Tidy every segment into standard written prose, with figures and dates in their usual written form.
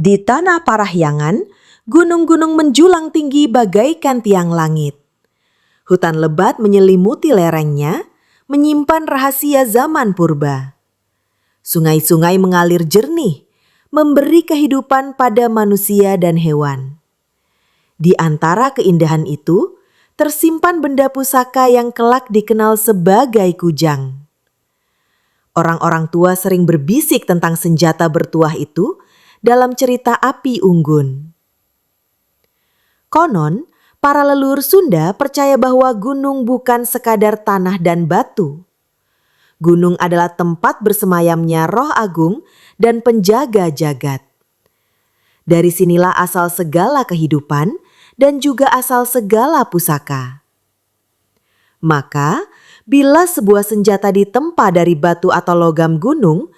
Di tanah Parahyangan, gunung-gunung menjulang tinggi bagaikan tiang langit. Hutan lebat menyelimuti lerengnya, menyimpan rahasia zaman purba. Sungai-sungai mengalir jernih, memberi kehidupan pada manusia dan hewan. Di antara keindahan itu, tersimpan benda pusaka yang kelak dikenal sebagai kujang. Orang-orang tua sering berbisik tentang senjata bertuah itu dalam cerita Api Unggun. Konon, para leluhur Sunda percaya bahwa gunung bukan sekadar tanah dan batu. Gunung adalah tempat bersemayamnya roh agung dan penjaga jagat. Dari sinilah asal segala kehidupan dan juga asal segala pusaka. Maka, bila sebuah senjata ditempa dari batu atau logam gunung,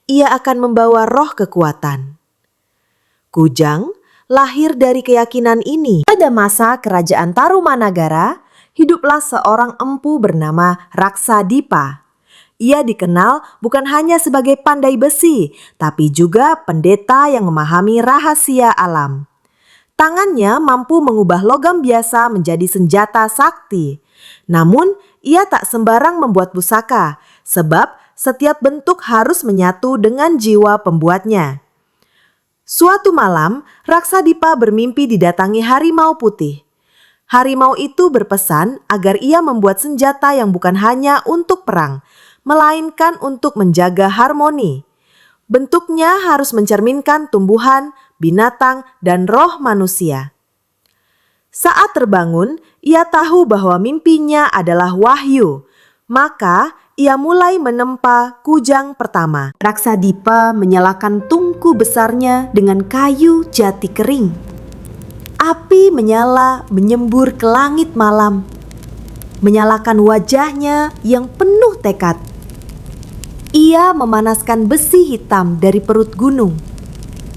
ia akan membawa roh kekuatan. Kujang lahir dari keyakinan ini. Pada masa kerajaan Tarumanagara, hiduplah seorang empu bernama Raksadipa. Ia dikenal bukan hanya sebagai pandai besi, tapi juga pendeta yang memahami rahasia alam. Tangannya mampu mengubah logam biasa menjadi senjata sakti. Namun, ia tak sembarang membuat pusaka, sebab setiap bentuk harus menyatu dengan jiwa pembuatnya. Suatu malam, Raksadipa bermimpi didatangi harimau putih. Harimau itu berpesan agar ia membuat senjata yang bukan hanya untuk perang, melainkan untuk menjaga harmoni. Bentuknya harus mencerminkan tumbuhan, binatang, dan roh manusia. Saat terbangun, ia tahu bahwa mimpinya adalah wahyu. Maka, ia mulai menempa kujang pertama. Raksadipa menyalakan tungku besarnya dengan kayu jati kering. Api menyala menyembur ke langit malam, menyalakan wajahnya yang penuh tekad. Ia memanaskan besi hitam dari perut gunung,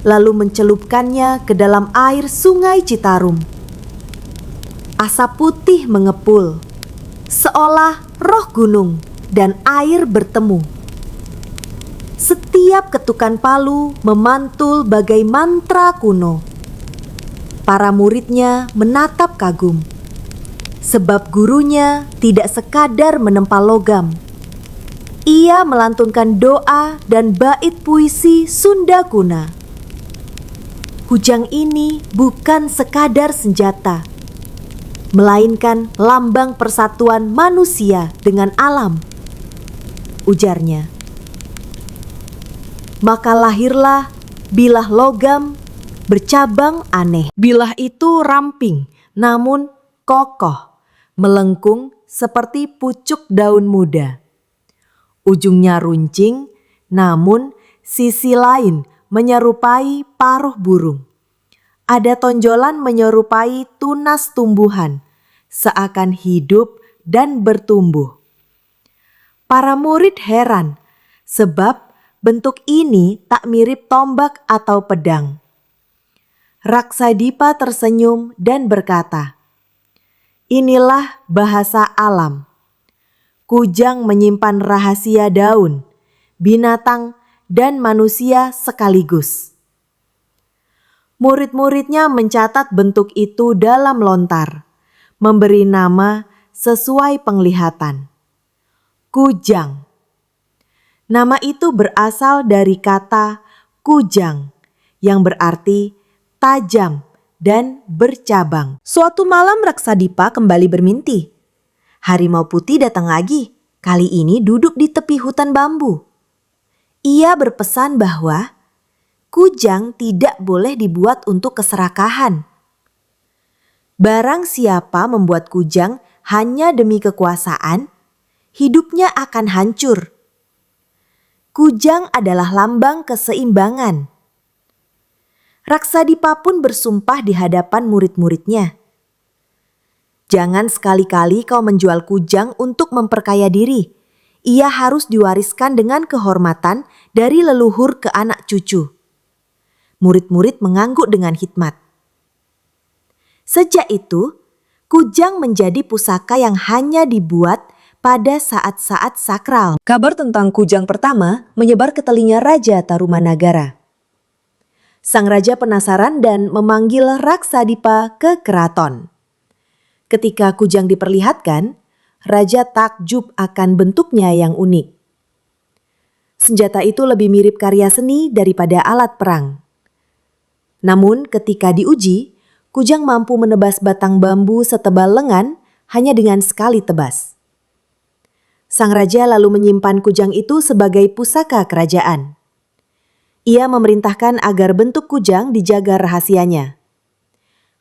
lalu mencelupkannya ke dalam air sungai Citarum. Asap putih mengepul, seolah roh gunung dan air bertemu. Setiap ketukan palu memantul bagai mantra kuno. Para muridnya menatap kagum, sebab gurunya tidak sekadar menempa logam. Ia melantunkan doa dan bait puisi Sunda kuna. Kujang ini bukan sekadar senjata, melainkan lambang persatuan manusia dengan alam, ujarnya. Maka lahirlah bilah logam bercabang aneh. Bilah itu ramping, namun kokoh, melengkung seperti pucuk daun muda. Ujungnya runcing, namun sisi lain menyerupai paruh burung. Ada tonjolan menyerupai tunas tumbuhan, seakan hidup dan bertumbuh. Para murid heran, sebab bentuk ini tak mirip tombak atau pedang. Raksadipa tersenyum dan berkata, "Inilah bahasa alam. Kujang menyimpan rahasia daun, binatang, dan manusia sekaligus." Murid-muridnya mencatat bentuk itu dalam lontar, memberi nama sesuai penglihatan. Kujang. Nama itu berasal dari kata kujang, yang berarti tajam dan bercabang. Suatu malam Raksadipa kembali bermimpi. Harimau putih datang lagi, kali ini duduk di tepi hutan bambu. Ia berpesan bahwa kujang tidak boleh dibuat untuk keserakahan. Barang siapa membuat kujang hanya demi kekuasaan, hidupnya akan hancur. Kujang adalah lambang keseimbangan. Raksadipa pun bersumpah di hadapan murid-muridnya. Jangan sekali-kali kau menjual kujang untuk memperkaya diri. Ia harus diwariskan dengan kehormatan dari leluhur ke anak cucu. Murid-murid mengangguk dengan hikmat. Sejak itu, kujang menjadi pusaka yang hanya dibuat pada saat-saat sakral. Kabar tentang kujang pertama menyebar ke telinga Raja Tarumanagara. Sang raja penasaran dan memanggil Raksadipa ke keraton. Ketika kujang diperlihatkan, raja takjub akan bentuknya yang unik. Senjata itu lebih mirip karya seni daripada alat perang. Namun ketika diuji, kujang mampu menebas batang bambu setebal lengan hanya dengan sekali tebas. Sang raja lalu menyimpan kujang itu sebagai pusaka kerajaan. Ia memerintahkan agar bentuk kujang dijaga rahasianya.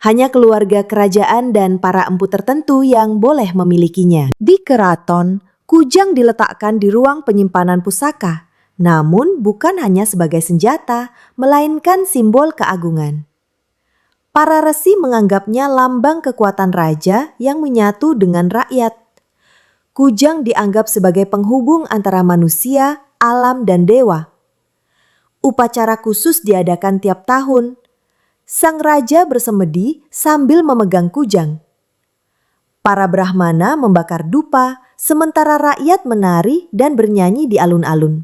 Hanya keluarga kerajaan dan para empu tertentu yang boleh memilikinya. Di keraton, kujang diletakkan di ruang penyimpanan pusaka, namun bukan hanya sebagai senjata, melainkan simbol keagungan. Para resi menganggapnya lambang kekuatan raja yang menyatu dengan rakyat. Kujang dianggap sebagai penghubung antara manusia, alam, dan dewa. Upacara khusus diadakan tiap tahun. Sang raja bersemedi sambil memegang kujang. Para brahmana membakar dupa, sementara rakyat menari dan bernyanyi di alun-alun.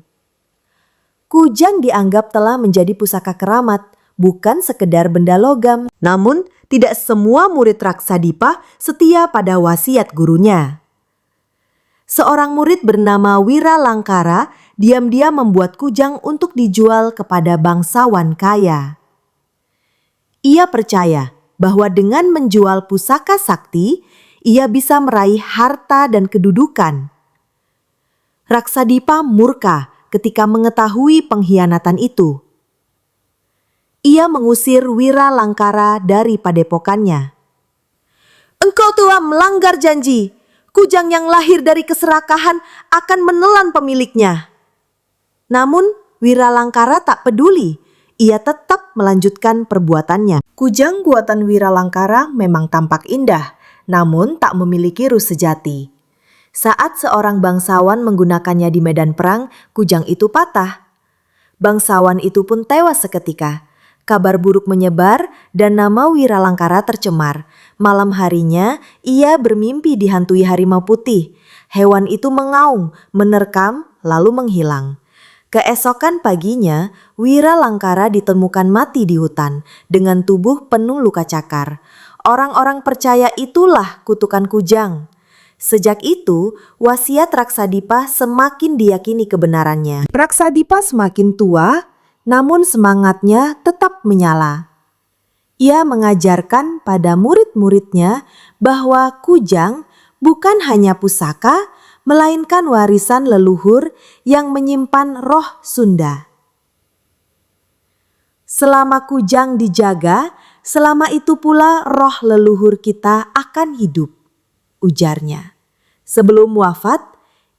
Kujang dianggap telah menjadi pusaka keramat, bukan sekedar benda logam. Namun, tidak semua murid Raksadipa setia pada wasiat gurunya. Seorang murid bernama Wiralangkara diam-diam membuat kujang untuk dijual kepada bangsawan kaya. Ia percaya bahwa dengan menjual pusaka sakti, ia bisa meraih harta dan kedudukan. Raksadipa murka ketika mengetahui pengkhianatan itu. Ia mengusir Wiralangkara dari padepokannya. "Engkau telah melanggar janji. Kujang yang lahir dari keserakahan akan menelan pemiliknya." Namun Wiralangkara tak peduli. Ia tetap melanjutkan perbuatannya. Kujang buatan Wiralangkara memang tampak indah, namun tak memiliki ruh sejati. Saat seorang bangsawan menggunakannya di medan perang, kujang itu patah. Bangsawan itu pun tewas seketika. Kabar buruk menyebar dan nama Wiralangkara tercemar. Malam harinya, ia bermimpi dihantui harimau putih. Hewan itu mengaum, menerkam, lalu menghilang. Keesokan paginya, Wiralangkara ditemukan mati di hutan dengan tubuh penuh luka cakar. Orang-orang percaya itulah kutukan kujang. Sejak itu, wasiat Raksadipa semakin diyakini kebenarannya. Raksadipa semakin tua, namun semangatnya tetap menyala. Ia mengajarkan pada murid-muridnya bahwa kujang bukan hanya pusaka, melainkan warisan leluhur yang menyimpan roh Sunda. Selama kujang dijaga, selama itu pula roh leluhur kita akan hidup, ujarnya. Sebelum wafat,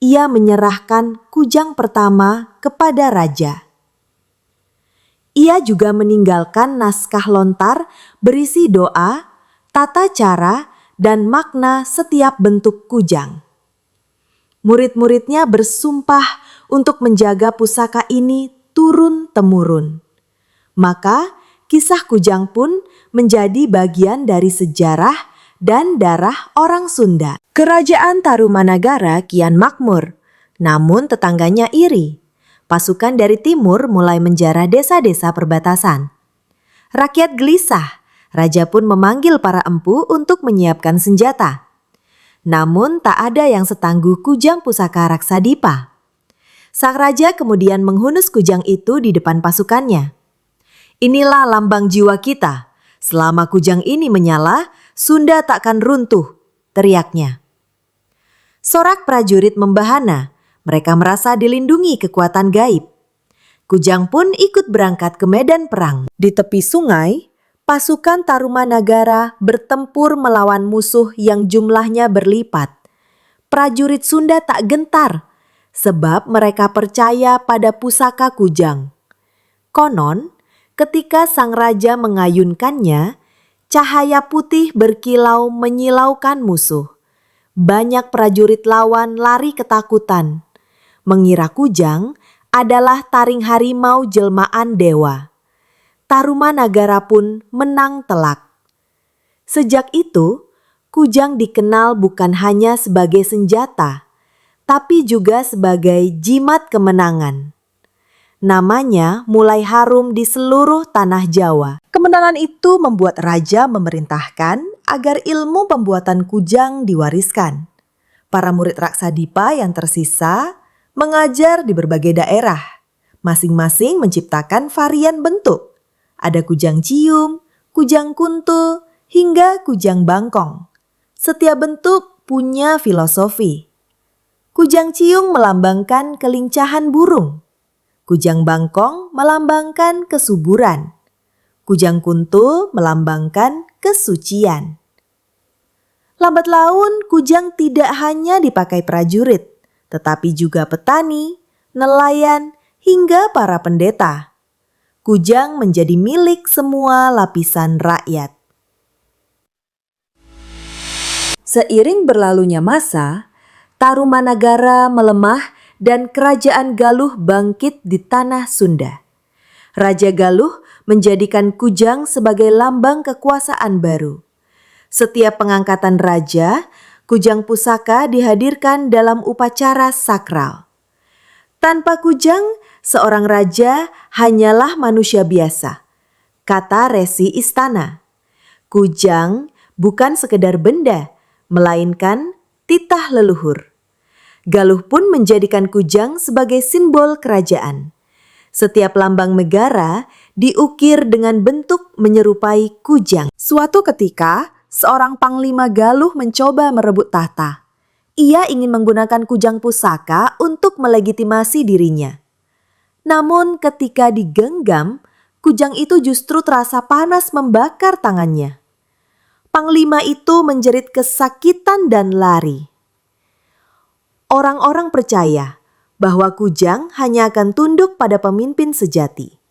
ia menyerahkan kujang pertama kepada raja. Ia juga meninggalkan naskah lontar berisi doa, tata cara, dan makna setiap bentuk kujang. Murid-muridnya bersumpah untuk menjaga pusaka ini turun-temurun. Maka kisah kujang pun menjadi bagian dari sejarah dan darah orang Sunda. Kerajaan Tarumanagara kian makmur, namun tetangganya iri. Pasukan dari timur mulai menjarah desa-desa perbatasan. Rakyat gelisah, raja pun memanggil para empu untuk menyiapkan senjata. Namun tak ada yang setangguh kujang pusaka Raksadipa. Sang raja kemudian menghunus kujang itu di depan pasukannya. "Inilah lambang jiwa kita. Selama kujang ini menyala, Sunda takkan runtuh," teriaknya. Sorak prajurit membahana. Mereka merasa dilindungi kekuatan gaib. Kujang pun ikut berangkat ke medan perang. Di tepi sungai, pasukan Tarumanagara bertempur melawan musuh yang jumlahnya berlipat. Prajurit Sunda tak gentar, sebab mereka percaya pada pusaka kujang. Konon, ketika sang raja mengayunkannya, cahaya putih berkilau menyilaukan musuh. Banyak prajurit lawan lari ketakutan, mengira kujang adalah taring harimau jelmaan dewa. Tarumanagara pun menang telak. Sejak itu, kujang dikenal bukan hanya sebagai senjata, tapi juga sebagai jimat kemenangan. Namanya mulai harum di seluruh tanah Jawa. Kemenangan itu membuat raja memerintahkan agar ilmu pembuatan kujang diwariskan. Para murid Raksadipa yang tersisa mengajar di berbagai daerah. Masing-masing menciptakan varian bentuk. Ada kujang cium, kujang kuntul, hingga kujang bangkong. Setiap bentuk punya filosofi. Kujang ciung melambangkan kelincahan burung. Kujang bangkong melambangkan kesuburan. Kujang kuntul melambangkan kesucian. Lambat laun, kujang tidak hanya dipakai prajurit, tetapi juga petani, nelayan, hingga para pendeta. Kujang menjadi milik semua lapisan rakyat. Seiring berlalunya masa, Tarumanagara melemah dan kerajaan Galuh bangkit di tanah Sunda. Raja Galuh menjadikan kujang sebagai lambang kekuasaan baru. Setiap pengangkatan raja, kujang pusaka dihadirkan dalam upacara sakral. Tanpa kujang, seorang raja hanyalah manusia biasa, kata resi istana. Kujang bukan sekedar benda, melainkan titah leluhur. Galuh pun menjadikan kujang sebagai simbol kerajaan. Setiap lambang negara diukir dengan bentuk menyerupai kujang. Suatu ketika, seorang panglima Galuh mencoba merebut tahta. Ia ingin menggunakan kujang pusaka untuk melegitimasi dirinya. Namun ketika digenggam, kujang itu justru terasa panas membakar tangannya. Panglima itu menjerit kesakitan dan lari. Orang-orang percaya bahwa kujang hanya akan tunduk pada pemimpin sejati.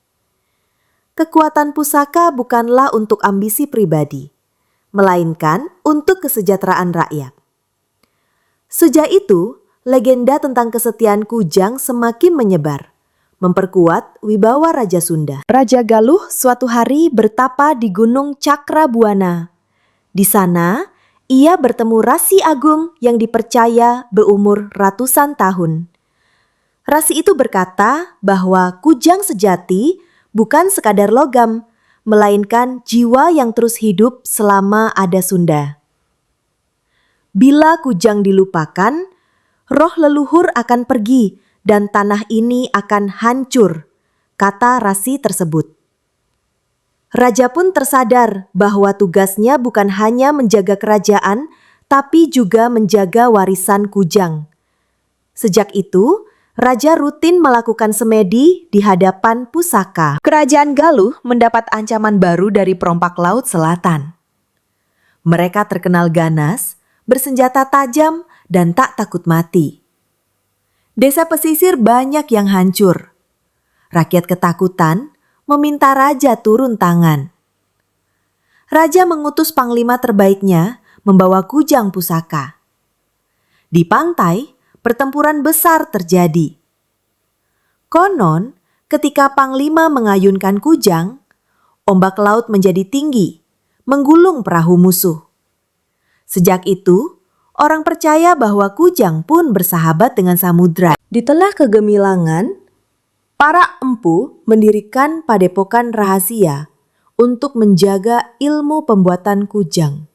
Kekuatan pusaka bukanlah untuk ambisi pribadi, melainkan untuk kesejahteraan rakyat. Sejak itu, legenda tentang kesetiaan kujang semakin menyebar, memperkuat wibawa Raja Sunda. Raja Galuh suatu hari bertapa di Gunung Cakrabuana. Di sana, ia bertemu Rasi Agung yang dipercaya berumur ratusan tahun. Rasi itu berkata bahwa kujang sejati bukan sekadar logam, melainkan jiwa yang terus hidup selama ada Sunda. Bila kujang dilupakan, roh leluhur akan pergi dan tanah ini akan hancur, kata Rasi tersebut. Raja pun tersadar bahwa tugasnya bukan hanya menjaga kerajaan, tapi juga menjaga warisan kujang. Sejak itu, Raja rutin melakukan semedi di hadapan pusaka. Kerajaan Galuh mendapat ancaman baru dari perompak Laut Selatan. Mereka terkenal ganas, bersenjata tajam, dan tak takut mati. Desa pesisir banyak yang hancur. Rakyat ketakutan meminta raja turun tangan. Raja mengutus panglima terbaiknya membawa kujang pusaka. Di pantai, pertempuran besar terjadi. Konon, ketika panglima mengayunkan kujang, ombak laut menjadi tinggi, menggulung perahu musuh. Sejak itu, orang percaya bahwa kujang pun bersahabat dengan samudra. Di tengah kegemilangan, para empu mendirikan padepokan rahasia untuk menjaga ilmu pembuatan kujang.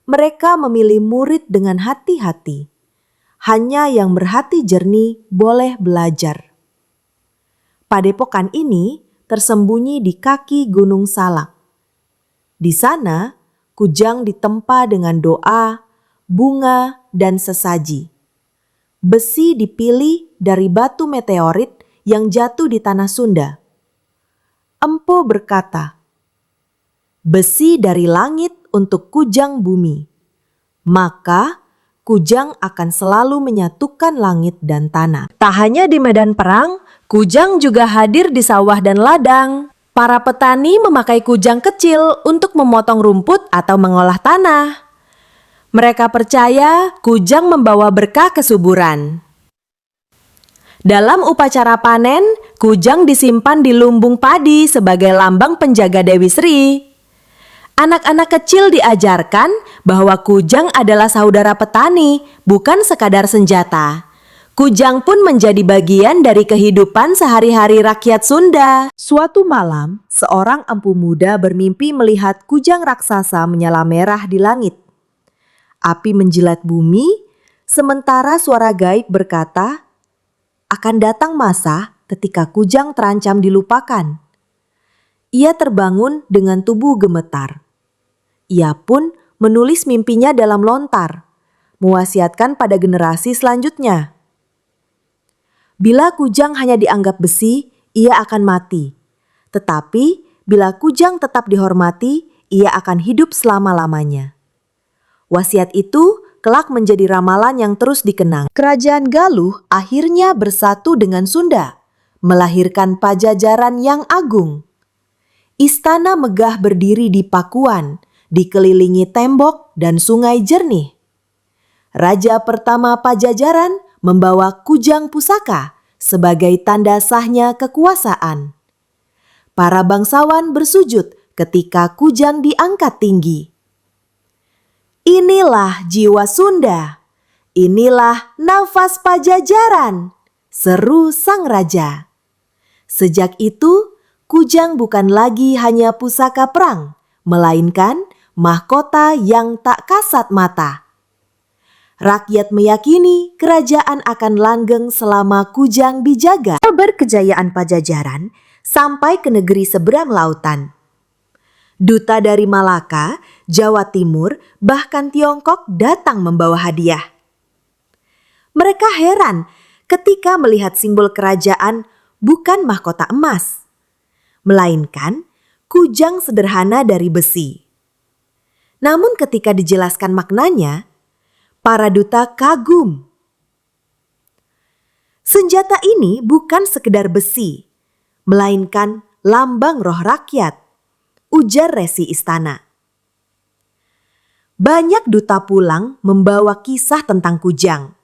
Mereka memilih murid dengan hati-hati. Hanya yang berhati jernih boleh belajar. Padepokan ini tersembunyi di kaki Gunung Salak. Di sana, kujang ditempa dengan doa, bunga, dan sesaji. Besi dipilih dari batu meteorit yang jatuh di tanah Sunda. Empu berkata, "Besi dari langit untuk kujang bumi, maka kujang akan selalu menyatukan langit dan tanah." Tak hanya di medan perang, kujang juga hadir di sawah dan ladang. Para petani memakai kujang kecil untuk memotong rumput atau mengolah tanah. Mereka percaya kujang membawa berkah kesuburan. Dalam upacara panen, kujang disimpan di lumbung padi sebagai lambang penjaga Dewi Sri. Anak-anak kecil diajarkan bahwa kujang adalah saudara petani, bukan sekadar senjata. Kujang pun menjadi bagian dari kehidupan sehari-hari rakyat Sunda. Suatu malam, seorang empu muda bermimpi melihat kujang raksasa menyala merah di langit. Api menjilat bumi, sementara suara gaib berkata, akan datang masa ketika kujang terancam dilupakan. Ia terbangun dengan tubuh gemetar. Ia pun menulis mimpinya dalam lontar, mewasiatkan pada generasi selanjutnya. Bila kujang hanya dianggap besi, ia akan mati. Tetapi bila kujang tetap dihormati, ia akan hidup selama-lamanya. Wasiat itu kelak menjadi ramalan yang terus dikenang. Kerajaan Galuh akhirnya bersatu dengan Sunda, melahirkan Pajajaran yang agung. Istana megah berdiri di Pakuan, dikelilingi tembok dan sungai jernih. Raja pertama Pajajaran membawa kujang pusaka sebagai tanda sahnya kekuasaan. Para bangsawan bersujud ketika kujang diangkat tinggi. Inilah jiwa Sunda, inilah nafas Pajajaran, seru sang raja. Sejak itu, kujang bukan lagi hanya pusaka perang, melainkan mahkota yang tak kasat mata. Rakyat meyakini kerajaan akan langgeng selama kujang dijaga. Kabar kejayaan Pajajaran sampai ke negeri seberang lautan. Duta dari Malaka, Jawa Timur, bahkan Tiongkok datang membawa hadiah. Mereka heran ketika melihat simbol kerajaan bukan mahkota emas, melainkan kujang sederhana dari besi. Namun ketika dijelaskan maknanya, para duta kagum. Senjata ini bukan sekedar besi, melainkan lambang roh rakyat, ujar resi istana. Banyak duta pulang membawa kisah tentang kujang.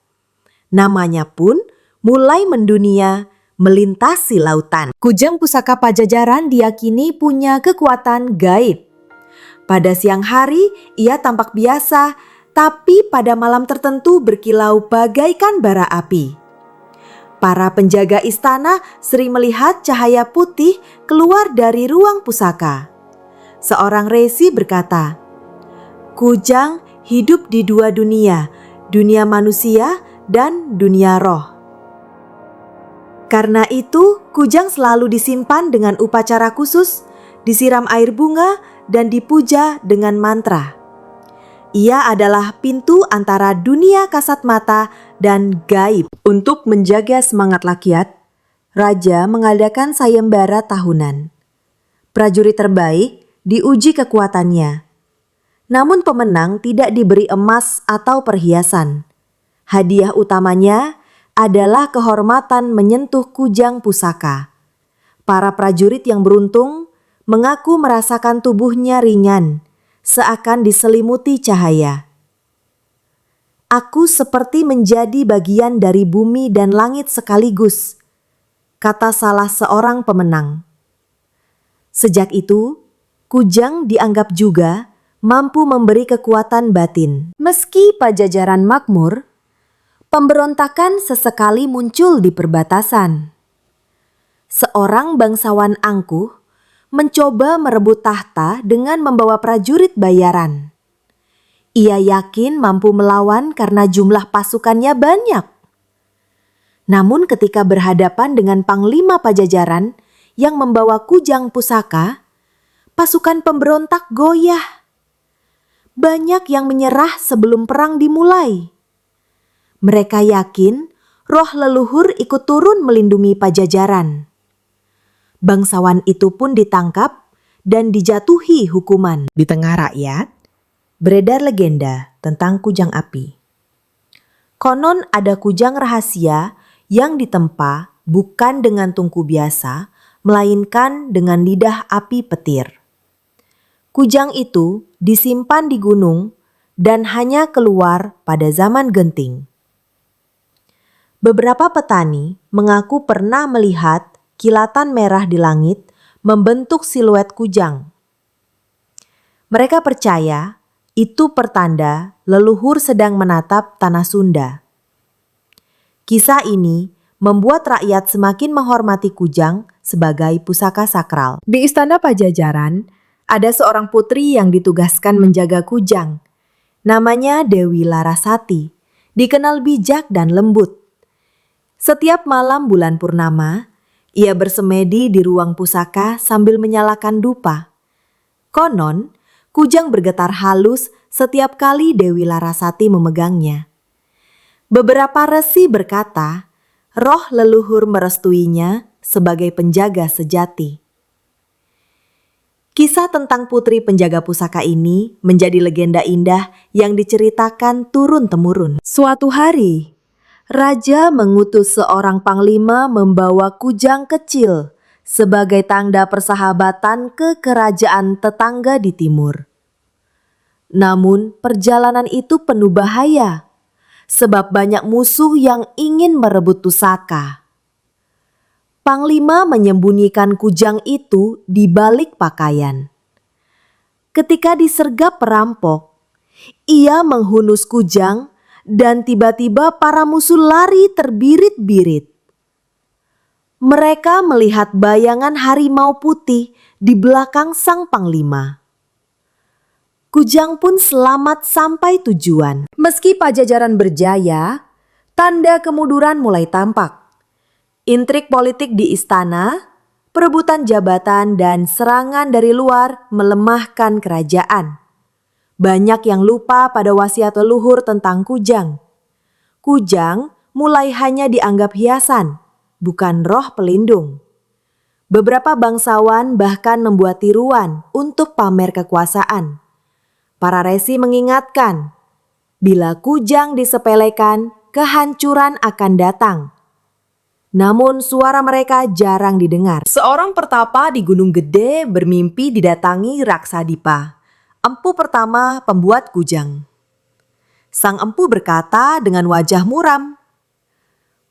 Namanya pun mulai mendunia, melintasi lautan. Kujang pusaka Pajajaran diyakini punya kekuatan gaib. Pada siang hari ia tampak biasa, tapi pada malam tertentu berkilau bagaikan bara api. Para penjaga istana sering melihat cahaya putih keluar dari ruang pusaka. Seorang resi berkata, kujang hidup di dua dunia, dunia manusia dan dunia roh. Karena itu, kujang selalu disimpan dengan upacara khusus, disiram air bunga, dan dipuja dengan mantra. Ia adalah pintu antara dunia kasat mata dan gaib. Untuk menjaga semangat rakyat, raja mengadakan sayembara tahunan. Prajurit terbaik diuji kekuatannya. Namun pemenang tidak diberi emas atau perhiasan. Hadiah utamanya adalah kehormatan menyentuh kujang pusaka. Para prajurit yang beruntung mengaku merasakan tubuhnya ringan, seakan diselimuti cahaya. Aku seperti menjadi bagian dari bumi dan langit sekaligus, kata salah seorang pemenang. Sejak itu, kujang dianggap juga mampu memberi kekuatan batin. Meski Pajajaran makmur, pemberontakan sesekali muncul di perbatasan. Seorang bangsawan angkuh mencoba merebut tahta dengan membawa prajurit bayaran. Ia yakin mampu melawan karena jumlah pasukannya banyak. Namun ketika berhadapan dengan Panglima Pajajaran yang membawa kujang pusaka, pasukan pemberontak goyah. Banyak yang menyerah sebelum perang dimulai. Mereka yakin roh leluhur ikut turun melindungi Pajajaran. Bangsawan itu pun ditangkap dan dijatuhi hukuman. Di tengah rakyat, beredar legenda tentang kujang api. Konon ada kujang rahasia yang ditempa bukan dengan tungku biasa, melainkan dengan lidah api petir. Kujang itu disimpan di gunung dan hanya keluar pada zaman genting. Beberapa petani mengaku pernah melihat kilatan merah di langit membentuk siluet kujang. Mereka percaya itu pertanda leluhur sedang menatap tanah Sunda. Kisah ini membuat rakyat semakin menghormati kujang sebagai pusaka sakral. Di istana Pajajaran, ada seorang putri yang ditugaskan menjaga kujang. Namanya Dewi Larasati, dikenal bijak dan lembut. Setiap malam bulan purnama, ia bersemedi di ruang pusaka sambil menyalakan dupa. Konon, kujang bergetar halus setiap kali Dewi Larasati memegangnya. Beberapa resi berkata, roh leluhur merestuinya sebagai penjaga sejati. Kisah tentang putri penjaga pusaka ini menjadi legenda indah yang diceritakan turun-temurun. Suatu hari, raja mengutus seorang panglima membawa kujang kecil sebagai tanda persahabatan ke kerajaan tetangga di timur. Namun, perjalanan itu penuh bahaya, sebab banyak musuh yang ingin merebut pusaka. Panglima menyembunyikan kujang itu di balik pakaian. Ketika disergap perampok, ia menghunus kujang dan tiba-tiba para musuh lari terbirit-birit. Mereka melihat bayangan harimau putih di belakang sang panglima. Kujang pun selamat sampai tujuan. Meski Pajajaran berjaya, tanda kemunduran mulai tampak. Intrik politik di istana, perebutan jabatan, dan serangan dari luar melemahkan kerajaan. Banyak yang lupa pada wasiat leluhur tentang kujang. Kujang mulai hanya dianggap hiasan, bukan roh pelindung. Beberapa bangsawan bahkan membuat tiruan untuk pamer kekuasaan. Para resi mengingatkan, bila kujang disepelekan, kehancuran akan datang. Namun suara mereka jarang didengar. Seorang pertapa di Gunung Gede bermimpi didatangi Raksadipa, empu pertama pembuat kujang. Sang empu berkata dengan wajah muram,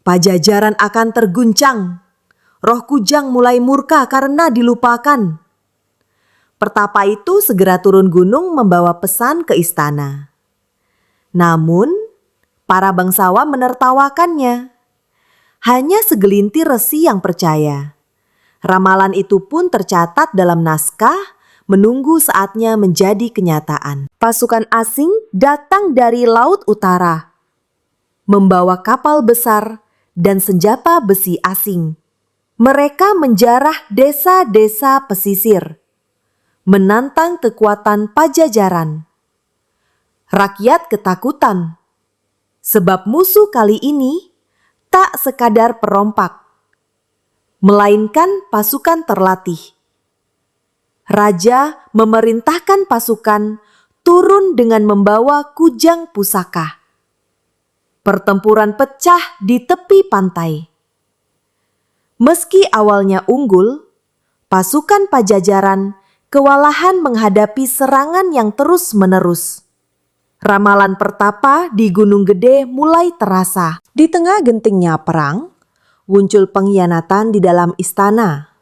Pajajaran akan terguncang. Roh kujang mulai murka karena dilupakan. Pertapa itu segera turun gunung membawa pesan ke istana. Namun, para bangsawan menertawakannya. Hanya segelintir resi yang percaya. Ramalan itu pun tercatat dalam naskah, menunggu saatnya menjadi kenyataan. Pasukan asing datang dari Laut Utara, membawa kapal besar dan senjata besi asing. Mereka menjarah desa-desa pesisir, menantang kekuatan Pajajaran. Rakyat ketakutan, sebab musuh kali ini tak sekadar perompak, melainkan pasukan terlatih. Raja memerintahkan pasukan turun dengan membawa kujang pusaka. Pertempuran pecah di tepi pantai. Meski awalnya unggul, pasukan Pajajaran kewalahan menghadapi serangan yang terus-menerus. Ramalan pertapa di Gunung Gede mulai terasa. Di tengah gentingnya perang, muncul pengkhianatan di dalam istana.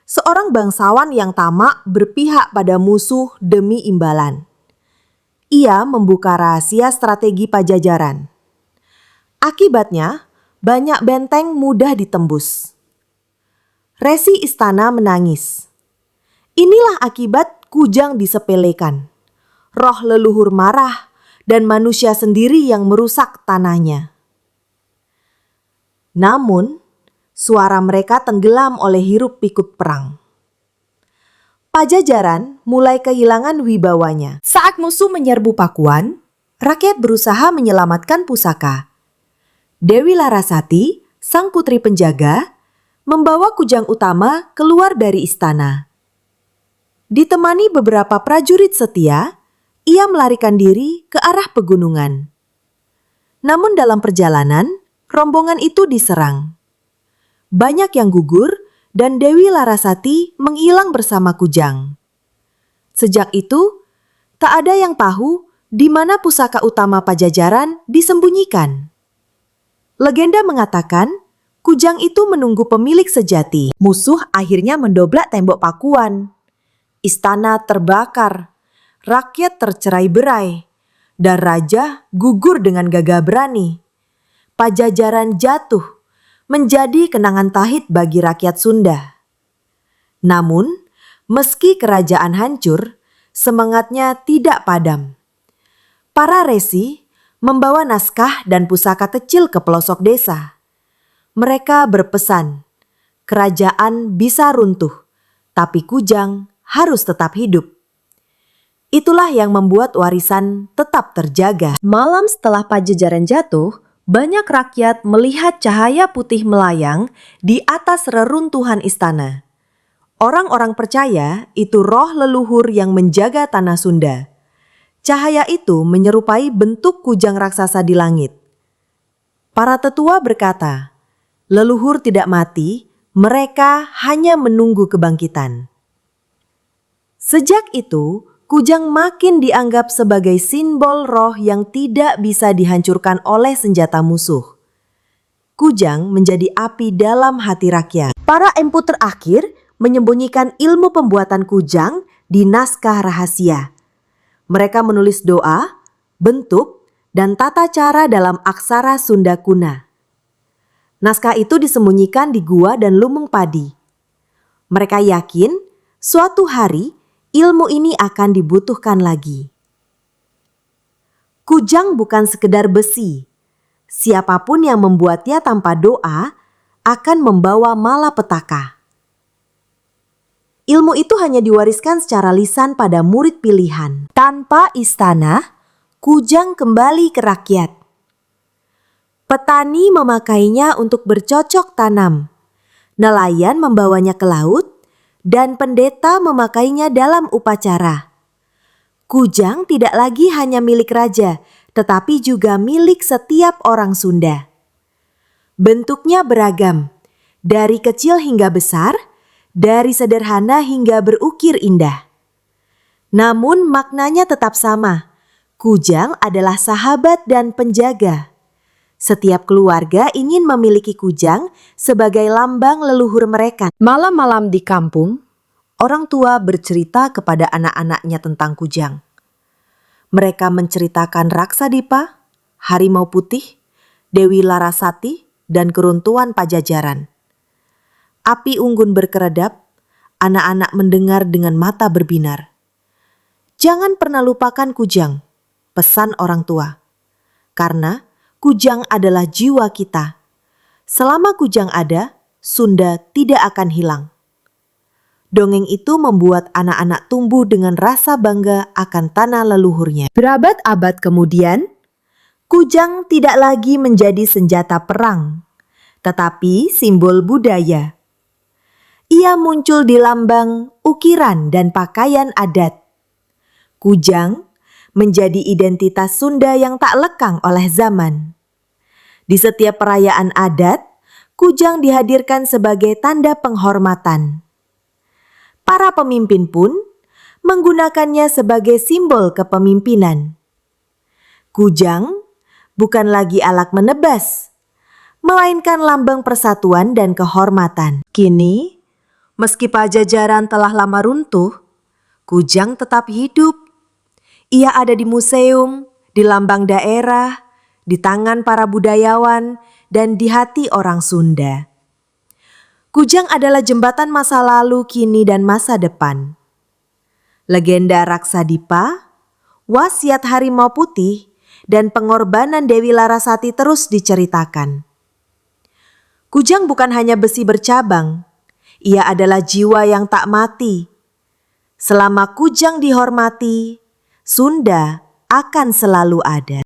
Seorang bangsawan yang tamak berpihak pada musuh demi imbalan. Ia membuka rahasia strategi Pajajaran. Akibatnya, banyak benteng mudah ditembus. Resi istana menangis. Inilah akibat kujang disepelekan. Roh leluhur marah dan manusia sendiri yang merusak tanahnya. Namun, suara mereka tenggelam oleh hiruk pikuk perang. Pajajaran mulai kehilangan wibawanya. Saat musuh menyerbu Pakuan, rakyat berusaha menyelamatkan pusaka. Dewi Larasati, sang putri penjaga, membawa kujang utama keluar dari istana. Ditemani beberapa prajurit setia, ia melarikan diri ke arah pegunungan. Namun dalam perjalanan, rombongan itu diserang. Banyak yang gugur dan Dewi Larasati menghilang bersama kujang. Sejak itu, tak ada yang tahu di mana pusaka utama Pajajaran disembunyikan. Legenda mengatakan, kujang itu menunggu pemilik sejati. Musuh akhirnya mendoblak tembok Pakuan. Istana terbakar, rakyat tercerai-berai, dan raja gugur dengan gagah berani. Pajajaran jatuh menjadi kenangan pahit bagi rakyat Sunda. Namun, meski kerajaan hancur, semangatnya tidak padam. Para resi membawa naskah dan pusaka kecil ke pelosok desa. Mereka berpesan, kerajaan bisa runtuh, tapi kujang harus tetap hidup. Itulah yang membuat warisan tetap terjaga. Malam setelah Pajajaran jatuh, banyak rakyat melihat cahaya putih melayang di atas reruntuhan istana. Orang-orang percaya itu roh leluhur yang menjaga tanah Sunda. Cahaya itu menyerupai bentuk kujang raksasa di langit. Para tetua berkata, leluhur tidak mati, mereka hanya menunggu kebangkitan. Sejak itu, kujang makin dianggap sebagai simbol roh yang tidak bisa dihancurkan oleh senjata musuh. Kujang menjadi api dalam hati rakyat. Para empu terakhir menyembunyikan ilmu pembuatan kujang di naskah rahasia. Mereka menulis doa, bentuk, dan tata cara dalam aksara Sunda kuna. Naskah itu disembunyikan di gua dan lumung padi. Mereka yakin suatu hari ilmu ini akan dibutuhkan lagi. Kujang bukan sekedar besi. Siapapun yang membuatnya tanpa doa akan membawa malapetaka. Ilmu itu hanya diwariskan secara lisan pada murid pilihan. Tanpa istana, kujang kembali ke rakyat. Petani memakainya untuk bercocok tanam. Nelayan membawanya ke laut. Dan pendeta memakainya dalam upacara. Kujang tidak lagi hanya milik raja, tetapi juga milik setiap orang Sunda. Bentuknya beragam, dari kecil hingga besar, dari sederhana hingga berukir indah. Namun maknanya tetap sama, kujang adalah sahabat dan penjaga. Setiap keluarga ingin memiliki kujang sebagai lambang leluhur mereka. Malam-malam di kampung, orang tua bercerita kepada anak-anaknya tentang kujang. Mereka menceritakan Raksadipa, Harimau Putih, Dewi Larasati, dan keruntuhan Pajajaran. Api unggun berkeredap, anak-anak mendengar dengan mata berbinar. Jangan pernah lupakan kujang, pesan orang tua. Karena kujang adalah jiwa kita. Selama kujang ada, Sunda tidak akan hilang. Dongeng itu membuat anak-anak tumbuh dengan rasa bangga akan tanah leluhurnya. Berabad-abad kemudian, kujang tidak lagi menjadi senjata perang, tetapi simbol budaya. Ia muncul di lambang, ukiran, dan pakaian adat. Kujang menjadi identitas Sunda yang tak lekang oleh zaman. Di setiap perayaan adat, kujang dihadirkan sebagai tanda penghormatan. Para pemimpin pun menggunakannya sebagai simbol kepemimpinan. Kujang bukan lagi alat menebas, melainkan lambang persatuan dan kehormatan. Kini, meski Pajajaran telah lama runtuh, kujang tetap hidup. Ia ada di museum, di lambang daerah, di tangan para budayawan, dan di hati orang Sunda. Kujang adalah jembatan masa lalu, kini, dan masa depan. Legenda Raksadipa, wasiat Harimau Putih, dan pengorbanan Dewi Larasati terus diceritakan. Kujang bukan hanya besi bercabang, ia adalah jiwa yang tak mati. Selama kujang dihormati, Sunda akan selalu ada.